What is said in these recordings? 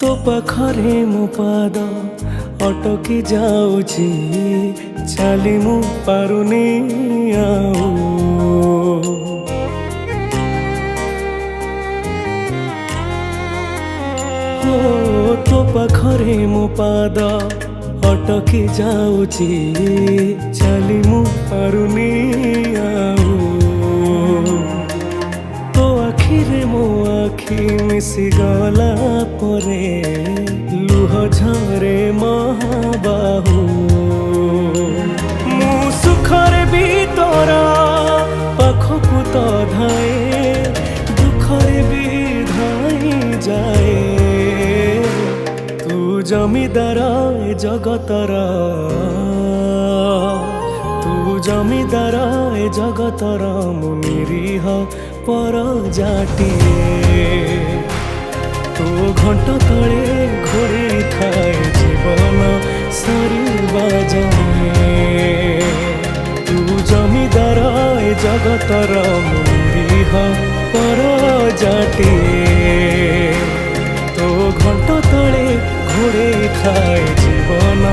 तो पाखरे मो पाद अटकी जाऊची चाली मु पारुनी आऊ हो तो पाखरे मो पाद अटकी जाऊची चाली मु पारुनी आऊ तो आखिरे मो आखि मिसी गला परे लुह झरे महाबाहु मु सुखरे भी तोरा पाखकु तो धाए दुखरे भी धाई जाए तू जमीदार ए जगतर तू जमीदार ए जगतर मु निरीह पर जाटिए तो घंट तले घोड़ी थाए जीवन सरीबा जाए तू जमीदार ए जगतर मु निरीह पर जाटिए तो घंट तले घोड़ी थाए जीवन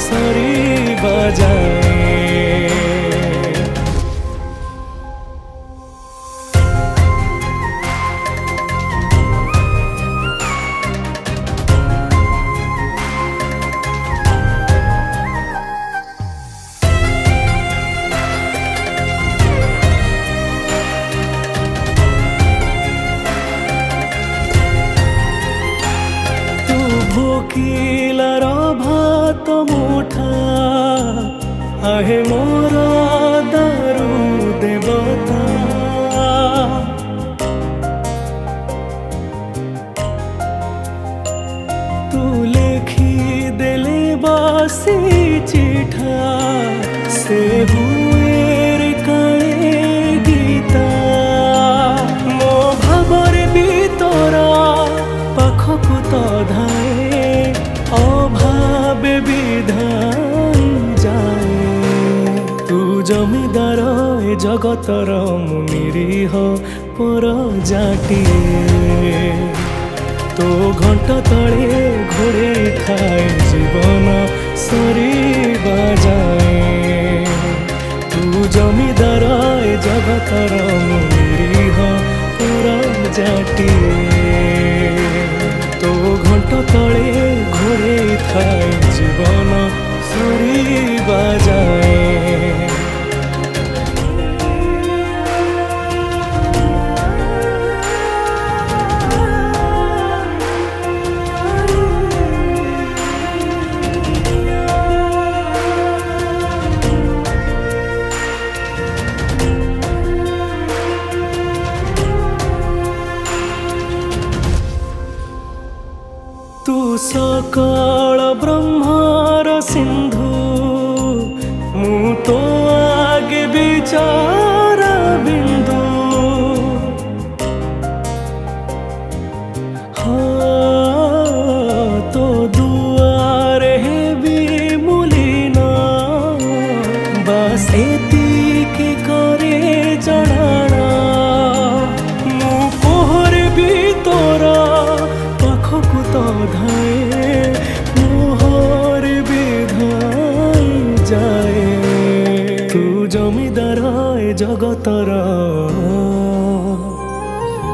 सरीबा जाए। भोकिलार भात मुठा आहे मोर दारू देवता तू लेखी देले बासी चिठा से हुए रे काले गीता मो भावर भी तोरा पाखकु तो धाए अभाव विधाई जाए तू जमीदार ए जगतर मु निरीह पर जाटिए तो घंट तले घोड़े थाए जीवन सरीबा जाए तू जमीदार ए जगतर मु निरीह पर जाटिए तो घंट तले घोड़े थाए जीवन सरीबा जाए। तू सकल ब्रह्मार सिंधु मु तो आगे विचार बिंदु हाँ तो दुआरे भी मुलीना बस एतिकी करे जनाना मु पोहर भी तोरा पाखकु तो धाए मोहर विधाई जाए तू जमीदार ए जगतर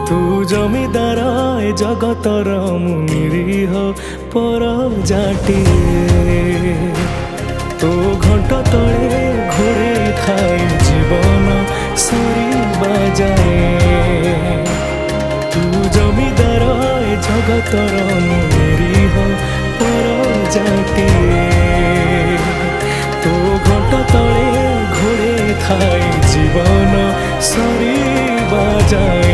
तू जमीदार ए जगतर मु निरीह पर जाटिए तो घंट तले घोड़े थाए जीवन सरीबा जाए तू जमीदार ए जगतर मु निरीह पर जाटिए तो घंट तले घोड़े थाए जीवन सरीबा जाए।